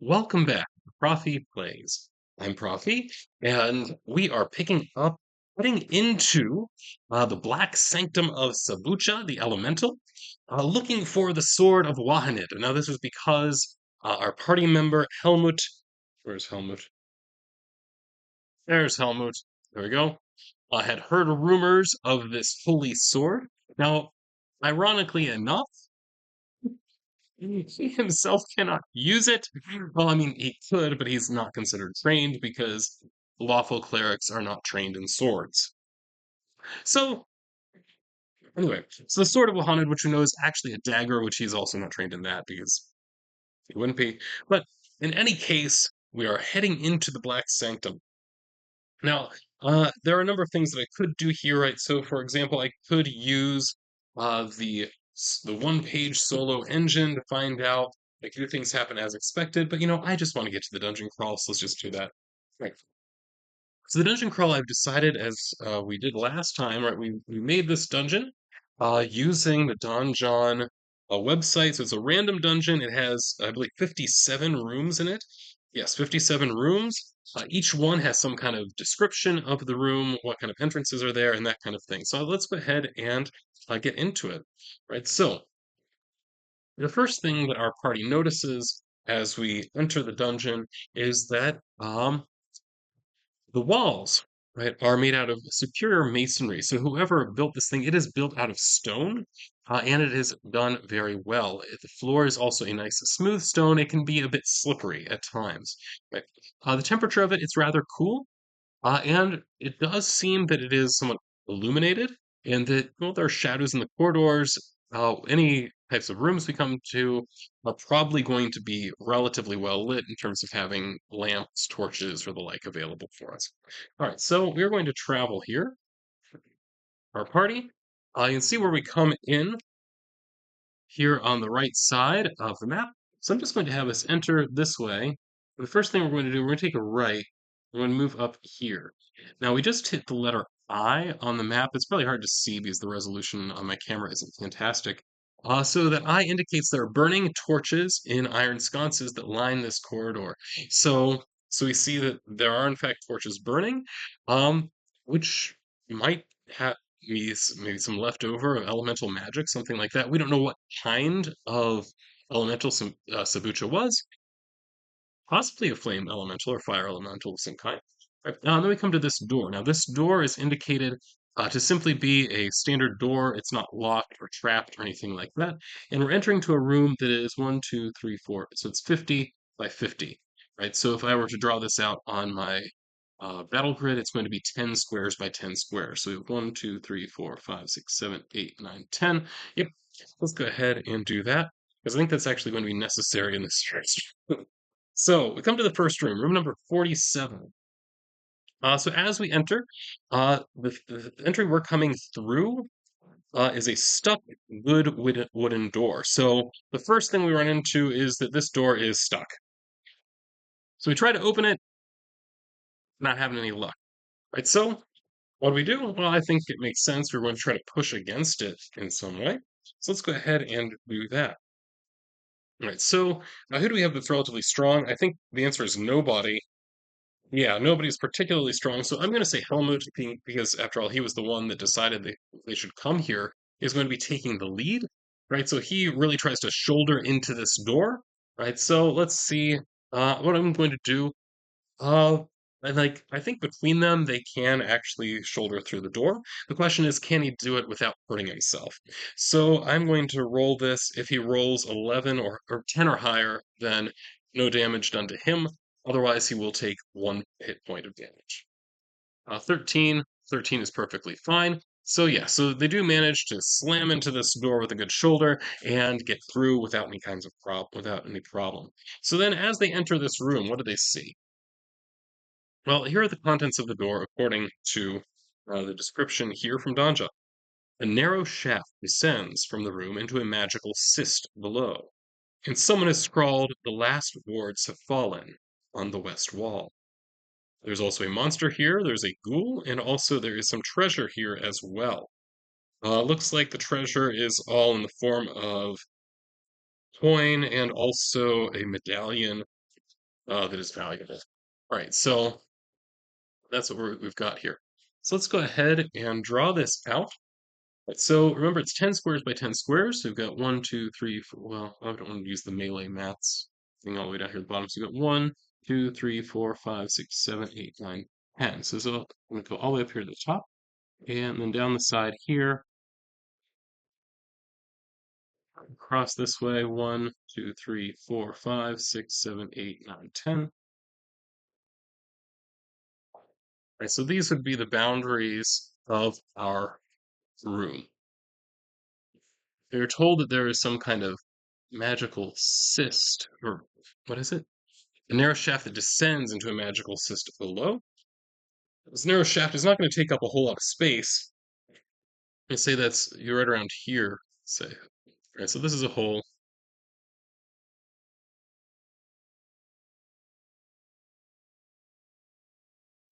Welcome back to Profi Plays. I'm Profi, and we are heading into the Black Sanctum of Sabucha, the Elemental, looking for the Sword of Wahanid. Now, this was because our party member Helmut, where's Helmut? There's Helmut. There we go. Had heard rumors of this holy sword. Now, ironically enough, he himself cannot use it. Well, I mean, he could, but he's not considered trained because lawful clerics are not trained in swords. So, anyway, so the Sword of Wahanid, which we know is actually a dagger, which he's also not trained in that because he wouldn't be. But in any case, we are heading into the Black Sanctum. Now, there are a number of things that I could do here, right? So, for example, I could use the one-page solo engine to find out like do things happen as expected. But I just want to get to the dungeon crawl, so let's just do that. Right. So the dungeon crawl, I've decided, as we did last time, right? We made this dungeon using the Donjon website. So it's a random dungeon. It has, I believe, 57 rooms in it. Yes, 57 rooms. Each one has some kind of description of the room, what kind of entrances are there, and that kind of thing. So let's go ahead and get into it. Right. So the first thing that our party notices as we enter the dungeon is that the walls, right, are made out of superior masonry. So whoever built this thing, it is built out of stone, and it is done very well. The floor is also a nice smooth stone. It can be a bit slippery at times. Right? The temperature of it's rather cool, and it does seem that it is somewhat illuminated, and that there are shadows in the corridors. Any types of rooms we come to are probably going to be relatively well lit in terms of having lamps, torches, or the like available for us. All right, so we're going to travel here. Our party. You can see where we come in here on the right side of the map. So I'm just going to have us enter this way. The first thing we're going to do, we're going to take a right. We're going to move up here. Now we just hit the letter I on the map. It's probably hard to see because the resolution on my camera isn't fantastic. So that I indicates there are burning torches in iron sconces that line this corridor. So we see that there are in fact torches burning, which might have maybe some leftover of elemental magic, something like that. We don't know what kind of elemental Sabucha was, possibly a flame elemental or fire elemental of some kind. Right. Then we come to this door. Now, this door is indicated to simply be a standard door. It's not locked or trapped or anything like that. And we're entering to a room that is 1, 2, 3, 4. So it's 50 by 50, right? So if I were to draw this out on my battle grid, it's going to be 10 squares by 10 squares. So we have 1, 2, 3, 4, 5, 6, 7, 8, 9, 10. Yep, let's go ahead and do that because I think that's actually going to be necessary in this stretch. So we come to the first room, room number 47. So as we enter, the entry we're coming through is a stuck good wooden door. So the first thing we run into is that this door is stuck. So we try to open it, not having any luck. Right, so what do we do? Well, I think it makes sense. We're going to try to push against it in some way. So let's go ahead and do that. All right, so now who do we have that's relatively strong? I think the answer is nobody. Yeah, nobody's particularly strong. So I'm going to say Helmut, because after all, he was the one that decided they should come here, is going to be taking the lead, right? So he really tries to shoulder into this door, right? So let's see what I'm going to do. Uh, I think between them, they can actually shoulder through the door. The question is, can he do it without hurting himself? So I'm going to roll this. If he rolls 11 or 10 or higher, then no damage done to him. Otherwise, he will take 1 hit point of damage. 13. 13 is perfectly fine. So yeah, so they do manage to slam into this door with a good shoulder and get through without without any problem. So then as they enter this room, what do they see? Well, here are the contents of the door according to the description here from Danja. A narrow shaft descends from the room into a magical cyst below, and someone has scrawled, "The last wards have fallen," on the west wall. There's also a monster here, there's a ghoul, and also there is some treasure here as well. Looks like the treasure is all in the form of coin and also a medallion that is valuable. All right, so that's what we've got here. So let's go ahead and draw this out. Right, so remember, it's 10 squares by 10 squares. So we've got one, two, three, four. Well, I don't want to use the melee maths thing all the way down here at the bottom. So we've got 1, 2, 3, 4, 5, 6, 7, 8, 9, 10. So I'm going to go all the way up here to the top. And then down the side here, across this way, 1, 2, 3, 4, 5, 6, 7, 8, 9, 10. Right, so these would be the boundaries of our room. They're told that there is some kind of magical cyst, or what is it? A narrow shaft that descends into a magical cyst below. This narrow shaft is not going to take up a whole lot of space. I say that's you're right around here. Say, right. So this is a hole,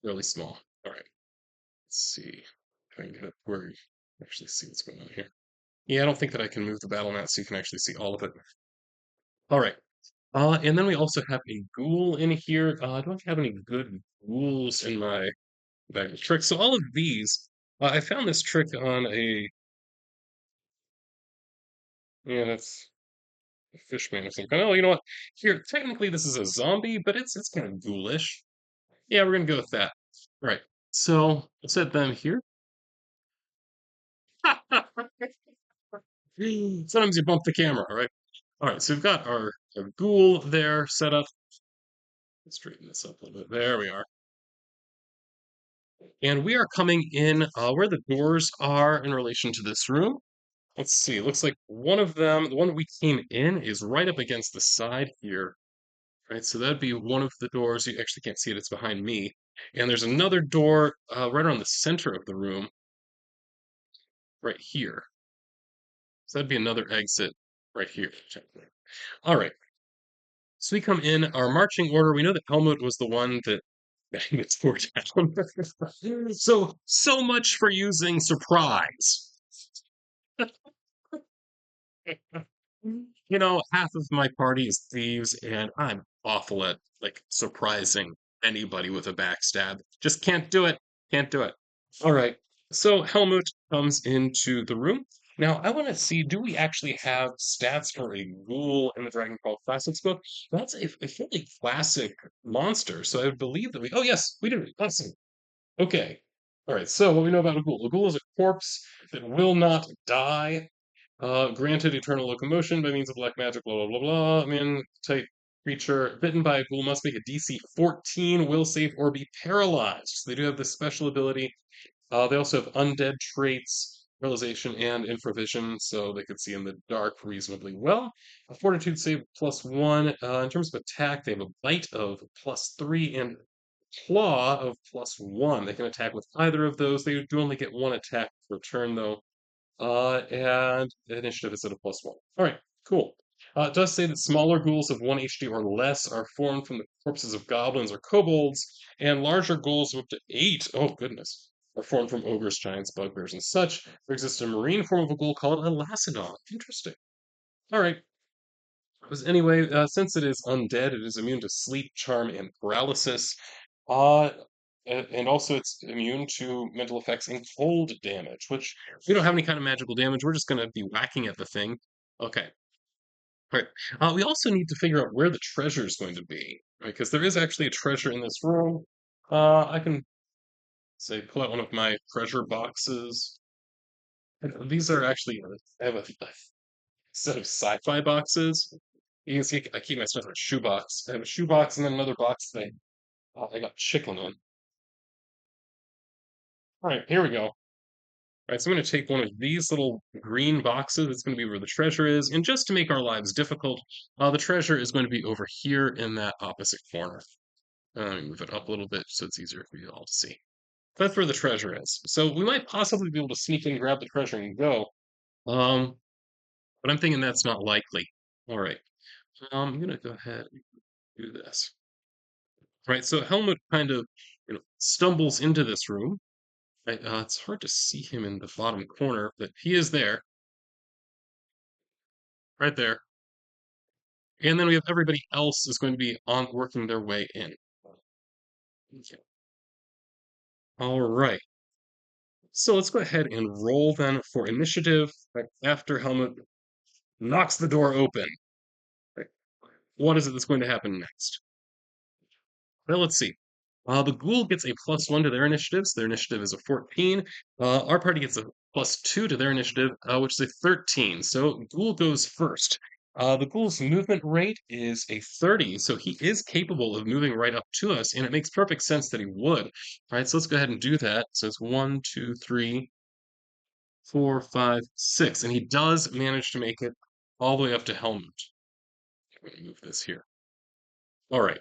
really small. All right. Let's see. Try and get it where you actually see what's going on here. Yeah, I don't think that I can move the battle mat so you can actually see all of it. All right. And then we also have a ghoul in here. I don't have any good ghouls in my bag of tricks. So all of these, I found this trick on a, yeah, that's a fishman or something. Oh, you know what? Here, technically this is a zombie, but it's kind of ghoulish. Yeah, we're gonna go with that. Right. So we'll set them here. Sometimes you bump the camera, all right? All right, so we've got our ghoul there set up. Let's straighten this up a little bit. There we are. And we are coming in where the doors are in relation to this room. Let's see. It looks like one of them, the one we came in, is right up against the side here. Right, so that'd be one of the doors. You actually can't see it; it's behind me. And there's another door right around the center of the room, right here. So that'd be another exit right here. All right. So we come in our marching order. We know that Helmut was the one that banged its door down. So much for using surprise. You know, half of my party is thieves, and I'm awful at like surprising anybody with a backstab. Just can't do it. Can't do it. All right. So Helmut comes into the room. Now, I want to see, do we actually have stats for a ghoul in the Dragon Ball Classics book? That's a fairly classic monster, so I would believe that we. Oh, yes, we do. Awesome. Okay. All right. So, what we know about a ghoul? A ghoul is a corpse that will not die. Granted eternal locomotion by means of black magic, blah, blah, blah, blah. Man type creature bitten by a ghoul must make a DC 14 will save or be paralyzed. So they do have this special ability. They also have undead traits, realization, and infravision, so they could see in the dark reasonably well. A fortitude save +1. In terms of attack, they have a bite of +3 and claw of +1. They can attack with either of those. They do only get one attack per turn, though. And initiative is at a +1. All right, cool. It does say that smaller ghouls of 1 HD or less are formed from the corpses of goblins or kobolds, and larger ghouls of up to 8, oh goodness, are formed from ogres, giants, bugbears, and such. There exists a marine form of a ghoul called a lacedon. Interesting. All right. Anyway, since it is undead, it is immune to sleep, charm, and paralysis. Uh, and also it's immune to mental effects and cold damage, which we don't have any kind of magical damage. We're just going to be whacking at the thing. Okay. All right. We also need to figure out where the treasure is going to be, right? Because there is actually a treasure in this room. I can say pull out one of my treasure boxes. These are actually I have a set of sci-fi boxes. You can see I keep my stuff in a shoebox. I have a shoebox and then another box that I got chicken in. All right, here we go. All right, so I'm going to take one of these little green boxes. It's going to be where the treasure is. And just to make our lives difficult, the treasure is going to be over here in that opposite corner. Let me move it up a little bit so it's easier for you all to see. That's where the treasure is. So we might possibly be able to sneak in, grab the treasure, and go. Um, but I'm thinking that's not likely. All right. I'm going to go ahead and do this. Right, so Helmut kind of, stumbles into this room. Right, it's hard to see him in the bottom corner, but he is there, right there. And then we have everybody else is going to be on working their way in. Okay. All right. So let's go ahead and roll then for initiative. Right after Helmut knocks the door open. Right. What is it that's going to happen next? Well, let's see. The ghoul gets a +1 to their initiatives. Their initiative is a 14. Our party gets a +2 to their initiative, which is a 13. So ghoul goes first. The ghoul's movement rate is a 30, so he is capable of moving right up to us, and it makes perfect sense that he would. All right, so let's go ahead and do that. So it's 1, 2, 3, 4, 5, 6, and he does manage to make it all the way up to Helmut. I'm going to move this here. All right.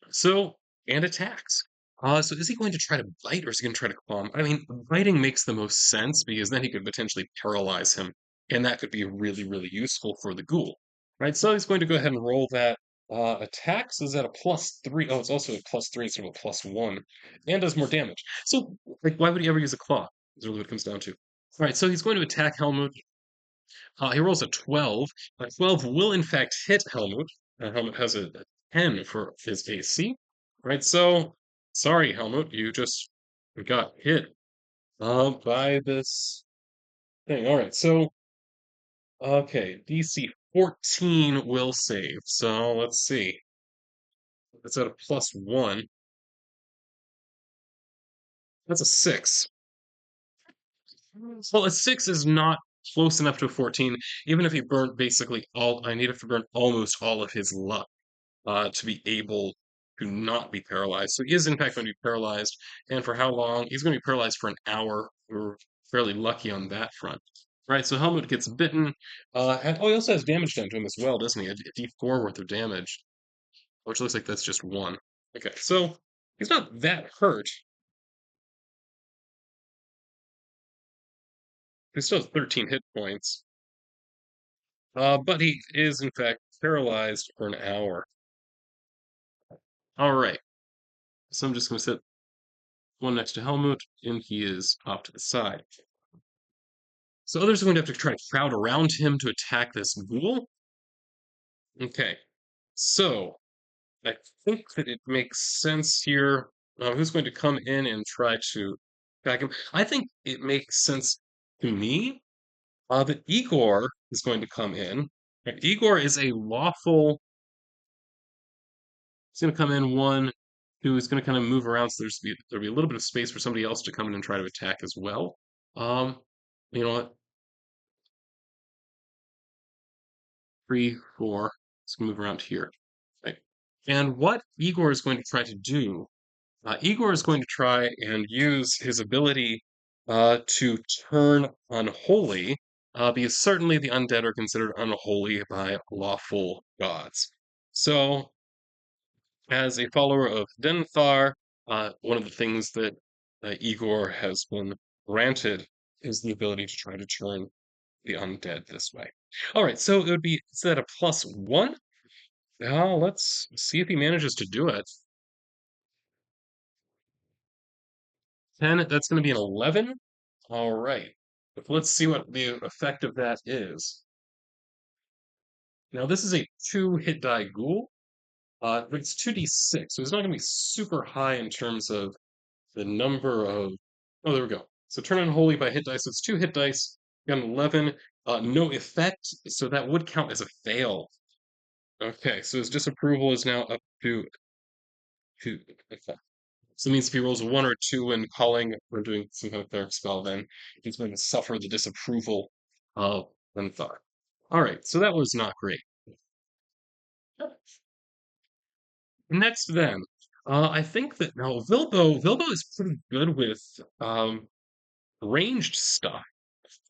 So, and attacks. So is he going to try to bite or is he going to try to claw him? I mean, biting makes the most sense because then he could potentially paralyze him, and that could be really, really useful for the ghoul. Right, so he's going to go ahead and roll that. Attacks is at a +3. Oh, it's also a +3 instead of a +1, and does more damage. So, like, why would he ever use a claw? Is really what it comes down to. All right, so he's going to attack Helmut. He rolls a 12. A 12 will, in fact, hit Helmut. Helmut has a 10 for his AC. Right, so sorry, Helmut, you just got hit by this thing. All right, so, okay, DC 14 will save. So let's see. It's at a +1. That's a 6. Well, a 6 is not close enough to a 14, even if he burnt basically all. I needed to burn almost all of his luck to be able to not be paralyzed. So he is in fact going to be paralyzed, and for how long? He's going to be paralyzed for an hour. We're fairly lucky on that front. Right, so Helmut gets bitten, and oh, he also has damage done to him as well, doesn't he? A D4 worth of damage, which looks like that's just one. Okay, so he's not that hurt. He still has 13 hit points, but he is in fact paralyzed for an hour. All right, so I'm just going to set one next to Helmut, and he is off to the side. So others are going to have to try to crowd around him to attack this ghoul. Okay, so I think that it makes sense here. Who's going to come in and try to attack him? I think it makes sense to me that Igor is going to come in. Right, Igor is a lawful. He's going to come in one who is going to kind of move around. So there'll be a little bit of space for somebody else to come in and try to attack as well. Um, you know what? 3, 4. Let's move around here. Right. And what Igor is going to try to do, Igor is going to try and use his ability to turn unholy, because certainly the undead are considered unholy by lawful gods. So, as a follower of Denthar, one of the things that Igor has been granted is the ability to try to turn the undead this way. All right, so it would be, is that a +1? Now let's see if he manages to do it. 10, that's going to be an 11. All right. But let's see what the effect of that is. Now, this is a 2 hit die ghoul, but it's 2d6, so it's not going to be super high in terms of the number of. Oh, there we go. So turn unholy by hit dice. So it's 2 hit dice. Got an 11. No effect, so that would count as a fail. Okay, so his disapproval is now up to 2. Okay. So it means if he rolls a 1 or 2 when calling or doing some kind of cleric spell, then he's going to suffer the disapproval of Lenthar. All right, so that was not great. Next, then, I think that now Vilbo is pretty good with ranged stuff.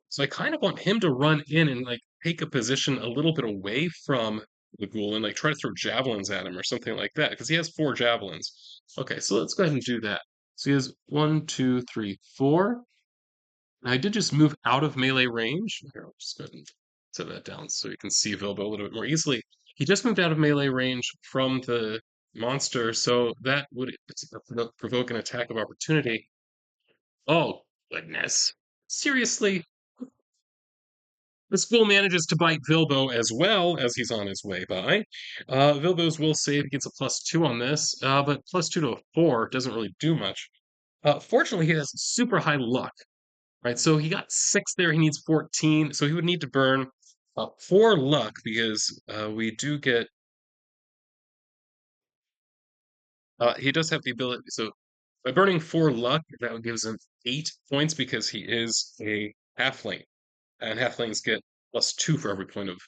So I kind of want him to run in and like take a position a little bit away from the ghoul and like try to throw javelins at him or something like that because he has 4 javelins. Okay, so let's go ahead and do that. So he has 1, 2, 3, 4. I did just move out of melee range. Here, I'll just go ahead and set that down so you can see Vilbo a little bit more easily. He just moved out of melee range from the monster, so that would provoke an attack of opportunity. Oh, goodness. Seriously? The school manages to bite Vilbo as well as he's on his way by. Vilbo's will save gets a +2 on this, but +2 to a 4 doesn't really do much. Fortunately, he has super high luck, right? So he got 6 there, he needs 14, so he would need to burn 4 luck because we do get he does have the ability. So by burning 4 luck, that gives him 8 points because he is a halfling, and halflings get +2 for every point of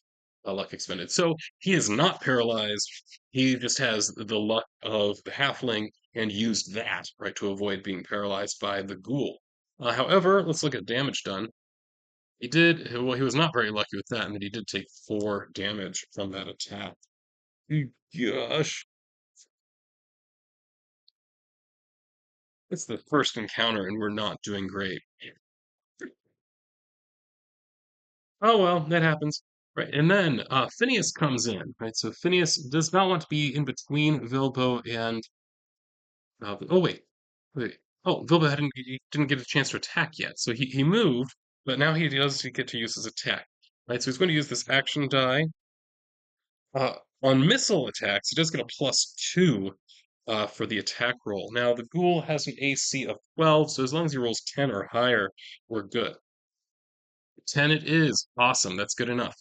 luck expended. So he is not paralyzed. He just has the luck of the halfling and used that, right, to avoid being paralyzed by the ghoul. However, let's look at damage done. He did, well, he was not very lucky with that, and that he did take 4 damage from that attack. Gosh. It's the first encounter, and we're not doing great. Oh well, that happens. Right. And then Phineas comes in, right? So Phineas does not want to be in between Vilbo and oh wait. Oh, Vilbo he didn't get a chance to attack yet. So he moved, but now he does get to use his attack. Right. So he's going to use this action die. Uh, on missile attacks, he does get a +2 for the attack roll. Now the ghoul has an AC of 12, so as long as he rolls 10 or higher, we're good. 10 it is. Awesome. That's good enough.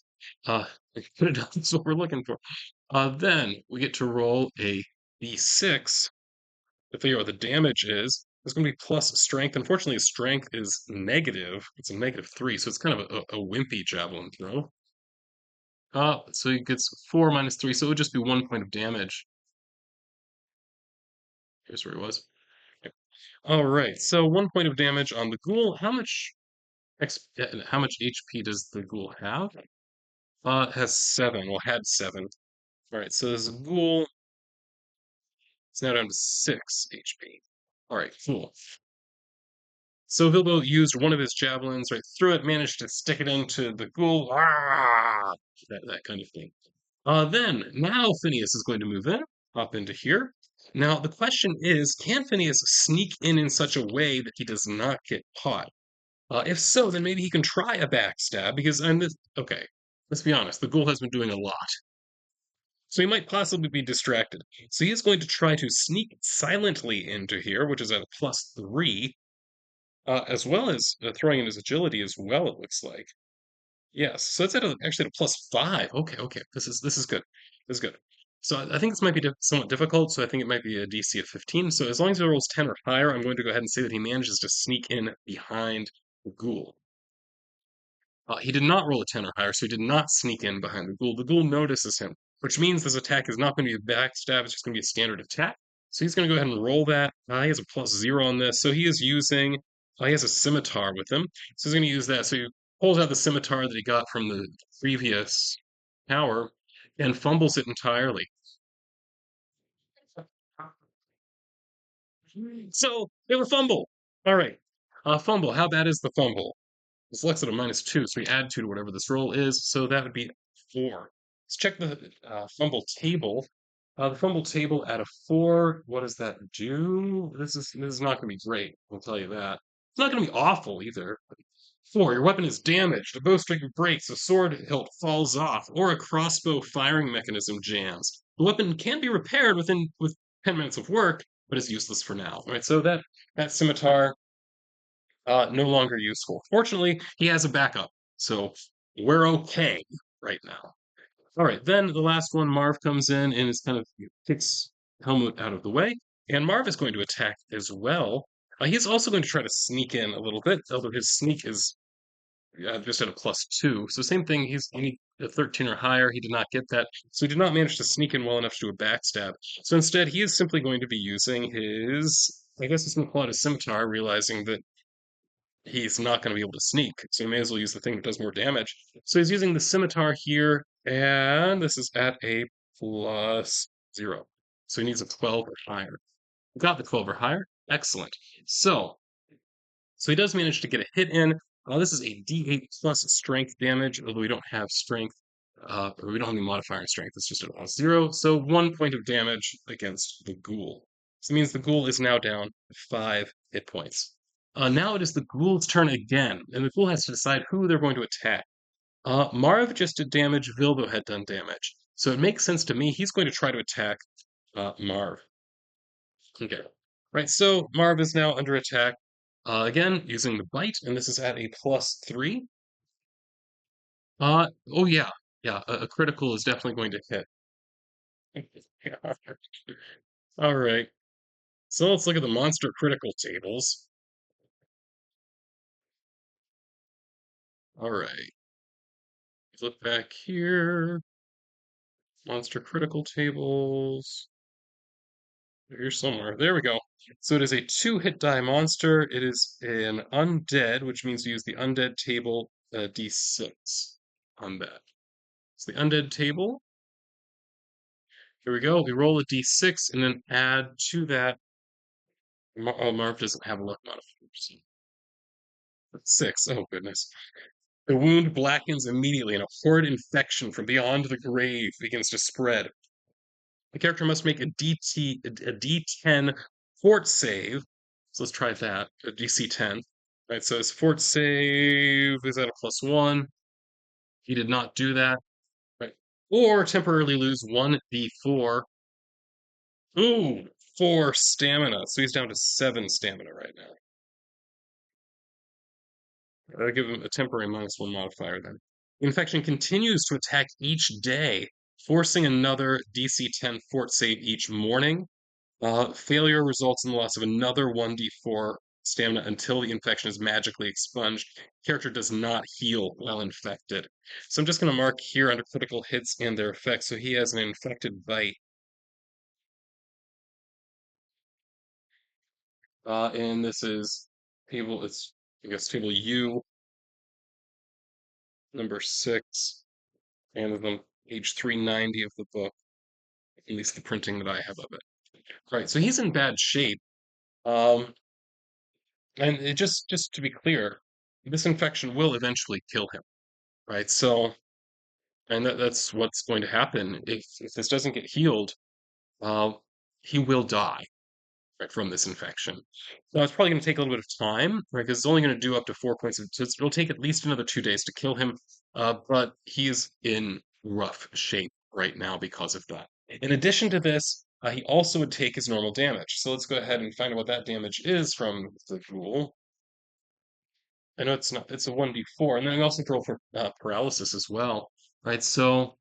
Uh, good enough. That's what we're looking for. Then we get to roll a d6 to figure out what the damage is. It's going to be plus strength. Unfortunately, his strength is negative. It's a -3, so it's kind of a wimpy javelin throw. So he gets 4 minus 3, so it would just be 1 point of damage. Here's where he was. Yep. All right, so 1 point of damage on the ghoul. How much HP does the ghoul have? It has 7. Well, had 7. All right, so this ghoul is now down to 6 HP. All right, cool. So Bilbo used one of his javelins right through it, managed to stick it into the ghoul. Ah! That kind of thing. Then, now Phineas is going to move in, up into here. Now, the question is, can Phineas sneak in such a way that he does not get caught? If so, then maybe he can try a backstab, because I'm this. Okay, let's be honest, the ghoul has been doing a lot. So he might possibly be distracted. So he is going to try to sneak silently into here, which is at a +3, as well as throwing in his agility as well, it looks like. Yes, so it's actually at a +5. Okay. This is good. This is good. So I think this might be somewhat difficult, so I think it might be a DC of 15. So as long as he rolls 10 or higher, I'm going to go ahead and say that he manages to sneak in behind the ghoul. He did not roll a 10 or higher, so he did not sneak in behind the ghoul. The ghoul notices him, which means this attack is not going to be a backstab, it's just going to be a standard attack. So he's going to go ahead and roll that. He has a +0 on this, so he is using, he has a scimitar with him. So he's going to use that. So he pulls out the scimitar that he got from the previous tower and fumbles it entirely. So we have a fumble. All right. Fumble. How bad is the fumble? It's Lex at a -2, so we add 2 to whatever this roll is, so that would be 4. Let's check the fumble table. The fumble table at a 4, what does that do? This is not going to be great, I'll tell you that. It's not going to be awful either. 4, your weapon is damaged, a bowstring breaks, a sword hilt falls off, or a crossbow firing mechanism jams. The weapon can be repaired with 10 minutes of work, but is useless for now. All right, so that scimitar no longer useful. Fortunately, he has a backup, so we're okay right now. All right, then the last one, Marv comes in and is kind of kicks Helmut out of the way, and Marv is going to attack as well. He's also going to try to sneak in a little bit, although his sneak is just at a +2. So same thing, he needs a 13 or higher. He did not get that, so he did not manage to sneak in well enough to do a backstab. So instead, he is simply going to be using his, I guess it's going to call it a scimitar, realizing that he's not going to be able to sneak, so he may as well use the thing that does more damage. So he's using the scimitar here, and this is at a +0. So he needs a 12 or higher. Got the 12 or higher. Excellent. So he does manage to get a hit in. This is a D8 plus strength damage, although we don't have strength, or we don't have any modifier in strength. It's just a 0. So 1 point of damage against the ghoul. So it means the ghoul is now down to 5 hit points. Now it is the ghoul's turn again, and the ghoul has to decide who they're going to attack. Marv just did damage, Vilbo had done damage. So it makes sense to me. He's going to try to attack Marv. Okay. Right, so Marv is now under attack. Again, using the bite, and this is at a +3. Oh yeah. Yeah, a critical is definitely going to hit. All right. So let's look at the monster critical tables. All right. Look back here. Monster critical tables. Here somewhere. There we go. So it is a 2-hit die monster. It is an undead, which means you use the undead table D6 on that. So the undead table. Here we go. We roll a D6 and then add to that. Oh, Marv doesn't have a luck modifier. 6. Oh, goodness. The wound blackens immediately, and a horrid infection from beyond the grave begins to spread. The character must make a D10 fort save. So let's try that. A DC 10. Right, so his fort save is at a +1. He did not do that. Right. Or temporarily lose 1d4. Ooh, 4 stamina. So he's down to 7 stamina right now. I'll give him a temporary -1 modifier then. The infection continues to attack each day, forcing another DC 10 fort save each morning. Failure results in the loss of another 1d4 stamina until the infection is magically expunged. Character does not heal while infected. So I'm just going to mark here under critical hits and their effects. So he has an infected bite. And this is table, it's, I guess, table U, number 6, and then page 390 of the book, at least the printing that I have of it. Right, so he's in bad shape. Um, and it just to be clear, this infection will eventually kill him. Right? So, and that's what's going to happen if this doesn't get healed. Uh, he will die, right, from this infection. Now it's probably going to take a little bit of time, right? Because it's only going to do up to 4 points. So it'll take at least another 2 days to kill him. But he is in rough shape right now because of that. In addition to this, he also would take his normal damage. So let's go ahead and find out what that damage is from the ghoul. I know it's not, it's a 1d4, and then we also roll for paralysis as well, right? So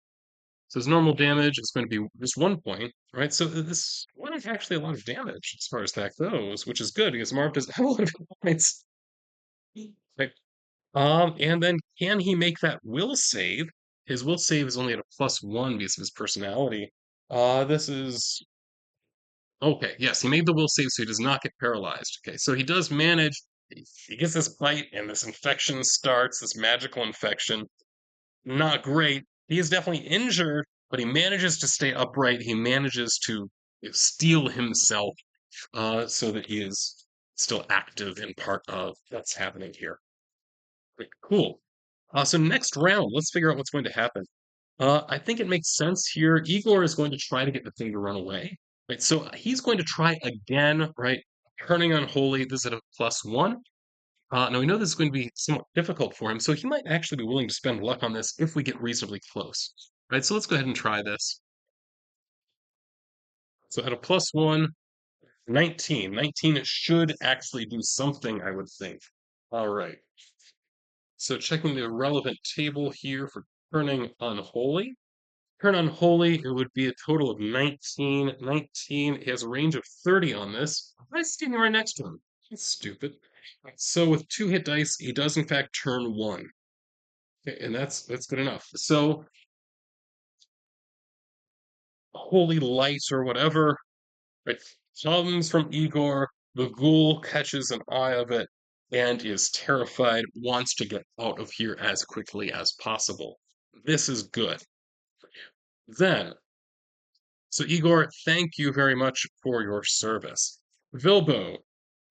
his normal damage is going to be just 1 point, right? So this one is actually a lot of damage as far as that goes, which is good because Marv doesn't have a lot of points. Right. And then can he make that will save? His will save is only at a +1 because of his personality. This is okay. Yes, he made the will save, so he does not get paralyzed. Okay, so he does manage. He gets this bite, and this infection starts. This magical infection. Not great. He is definitely injured, but he manages to stay upright. He manages to steel himself so that he is still active in part of what's happening here. Great, cool. So next round, let's figure out what's going to happen. I think it makes sense here. Igor is going to try to get the thing to run away. Right, so he's going to try again, right? Turning unholy. This is at a +1. Now we know this is going to be somewhat difficult for him, so he might actually be willing to spend luck on this if we get reasonably close. Right, so let's go ahead and try this. So at a +1, 19. 19 should actually do something, I would think. All right. So checking the relevant table here for turning unholy. Turn unholy, it would be a total of 19. 19, he has a range of 30 on this. I'm standing right next to him. That's stupid. So with 2 hit dice, he does in fact turn 1. Okay, and that's good enough. So holy light or whatever, right, comes from Igor. The ghoul catches an eye of it and is terrified, wants to get out of here as quickly as possible. This is good. Then, so Igor, thank you very much for your service. Vilbo,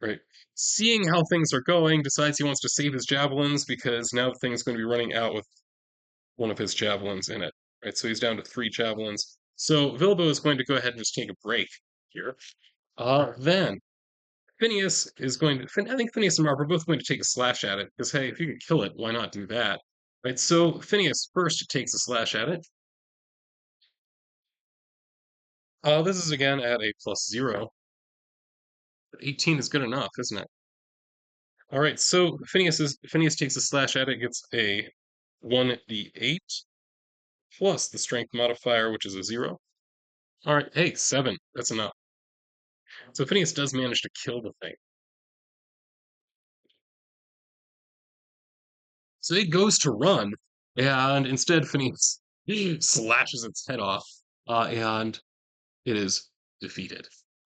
right, seeing how things are going, decides he wants to save his javelins because now the thing's going to be running out with one of his javelins in it. Right, so he's down to 3 javelins. So Vilbo is going to go ahead and just take a break here. Then Phineas is going to. I think Phineas and Marv are both going to take a slash at it because hey, if you can kill it, why not do that? Right, so Phineas first takes a slash at it. This is again at a +0. But 18 is good enough, isn't it? All right, so Phineas takes a slash at it, gets a 1d8 plus the strength modifier, which is a 0. All right, hey, 7. That's enough. So Phineas does manage to kill the thing. So it goes to run, and instead Phineas slashes its head off, and it is defeated.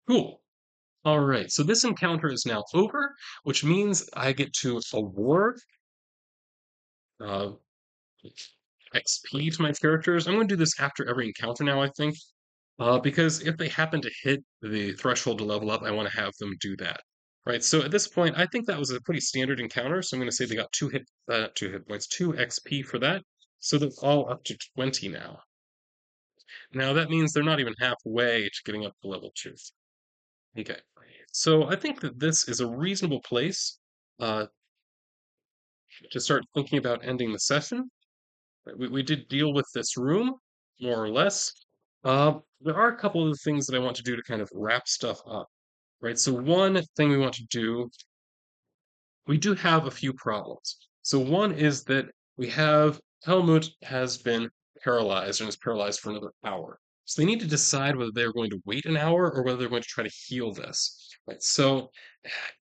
Cool. All right, so this encounter is now over, which means I get to award uh, XP to my characters. I'm going to do this after every encounter now, I think, because if they happen to hit the threshold to level up, I want to have them do that. Right, so at this point, I think that was a pretty standard encounter, so I'm going to say they got 2 hit points, 2 XP for that, so they're all up to 20 now. Now that means they're not even halfway to getting up to level 2. Okay, so I think that this is a reasonable place uh, to start thinking about ending the session. We did deal with this room, more or less. There are a couple of things that I want to do to kind of wrap stuff up, right? So one thing we want to do, we do have a few problems. So one is that we have Helmut has been paralyzed and is paralyzed for another hour. So they need to decide whether they're going to wait an hour or whether they're going to try to heal this. Right? So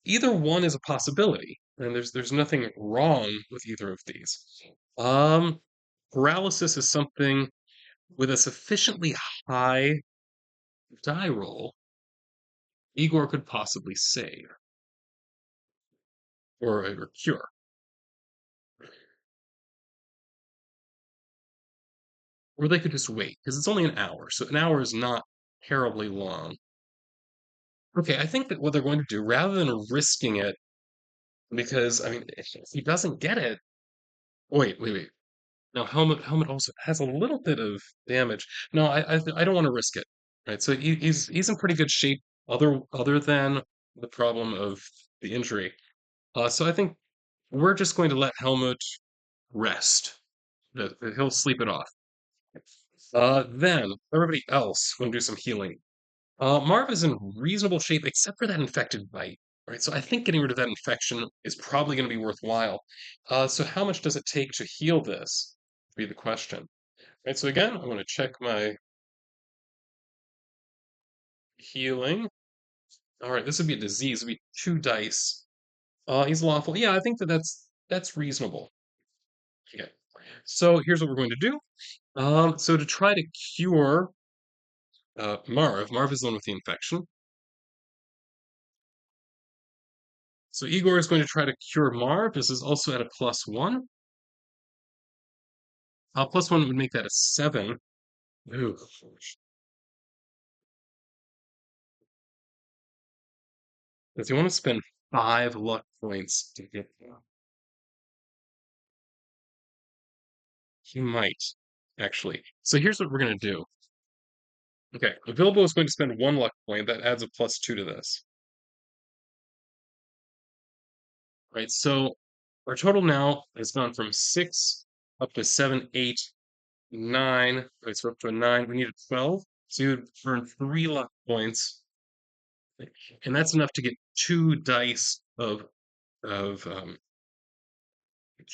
either one is a possibility, and there's nothing wrong with either of these. Um, Paralysis is something with a sufficiently high die roll, Igor could possibly save or cure. Or they could just wait, because it's only an hour, so an hour is not terribly long. Okay, I think that what they're going to do, rather than risking it, because I mean, if he doesn't get it, wait. No, helmet also has a little bit of damage. No, I don't want to risk it. Right, so he's in pretty good shape, other than the problem of the injury. So I think we're just going to let Helmut rest. He'll sleep it off. Then everybody else going to do some healing. Marv is in reasonable shape except for that infected bite. Right, so I think getting rid of that infection is probably going to be worthwhile. So how much does it take to heal this? Would be the question. Right, so again, I'm going to check my healing. All right, this would be a disease. It would be 2 dice. He's lawful. Yeah, I think that's reasonable. Okay. So here's what we're going to do. So to try to cure Marv is the one with the infection. So Igor is going to try to cure Marv. This is also at a +1. +1 would make that a 7. Ooh. If you want to spend 5 luck points to get that, you might, actually. So here's what we're going to do. Okay, Bilbo is going to spend 1 luck point. That adds a +2 to this. Right, so our total now has gone from 6 up to 7, 8, 9. Right, so we're up to a 9. We need a 12. So you would earn 3 luck points. And that's enough to get 2 dice of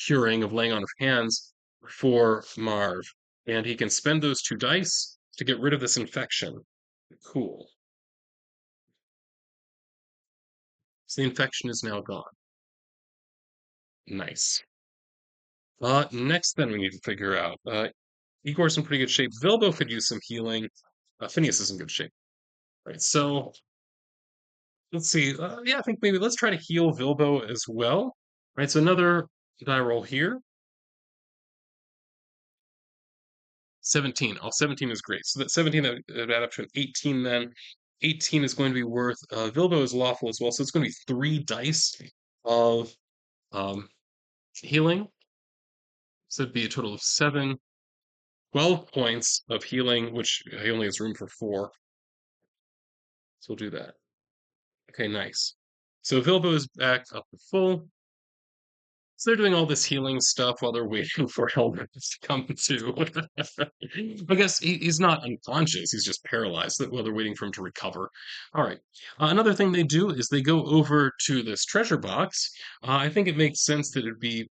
curing, of laying on of hands for Marv. And he can spend those 2 dice to get rid of this infection. Cool. So the infection is now gone. Nice. Next, then we need to figure out. Igor's in pretty good shape. Vilbo could use some healing. Phineas is in good shape. Right. So let's see. Yeah, I think maybe let's try to heal Vilbo as well. Right. So another die roll here. 17. Oh, 17 is great. So that 17 that would add up to an 18 then. 18 is going to be worth Vilbo is lawful as well. So it's going to be 3 dice of um, healing. So it'd be a total of 7, 12 points of healing, which he only has room for 4. So we'll do that. Okay, nice. So Vilbo is back up to full. So they're doing all this healing stuff while they're waiting for Helmets to come to. I guess he's not unconscious; he's just paralyzed while they're waiting for him to recover. All right. Another thing they do is they go over to this treasure box. I think it makes sense that it'd be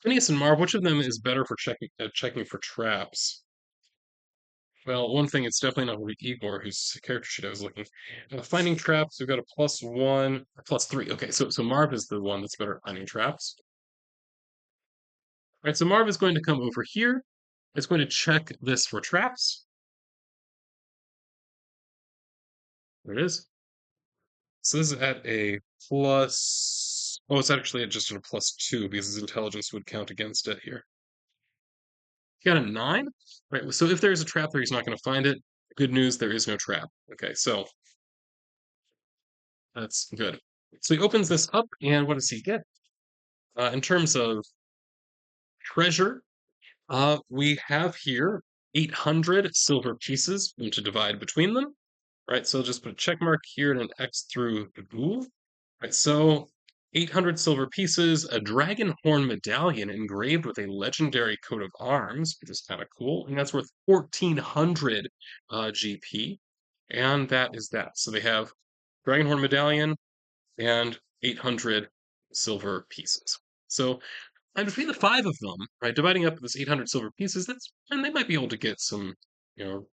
Phineas and Marv. Which of them is better for checking for traps? Well, one thing, it's definitely not really Igor, whose character sheet I was looking. Finding traps, we've got a +1, +3. Okay, so Marv is the one that's better at finding traps. All right, so Marv is going to come over here. It's going to check this for traps. There it is. So this is at a plus. Oh, it's actually at just a +2 because his intelligence would count against it here. He got a 9? Right, so if there's a trap there, he's not going to find it. Good news, there is no trap. Okay, so that's good. So he opens this up, and what does he get? In terms of treasure, we have here 800 silver pieces to divide between them. Right, so I'll just put a check mark here and an X through the ghoul. Right, so 800 silver pieces, a dragon horn medallion engraved with a legendary coat of arms, which is kind of cool, and that's worth 1400 GP, and that is that. So they have dragon horn medallion and 800 silver pieces. So and between the five of them, right, dividing up this 800 silver pieces, and they might be able to get some, you know,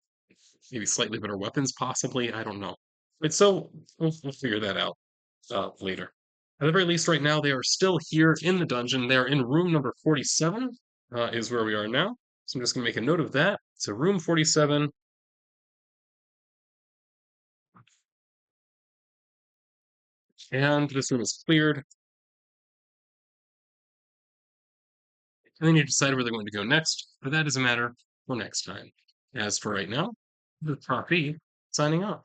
maybe slightly better weapons, possibly. I don't know. But so we'll figure that out later. At the very least, right now they are still here in the dungeon. They're in room number 47, is where we are now. So I'm just going to make a note of that. So room 47. And this room is cleared. And then you decide where they're going to go next. But that is a matter for next time. As for right now, the Prof. signing off.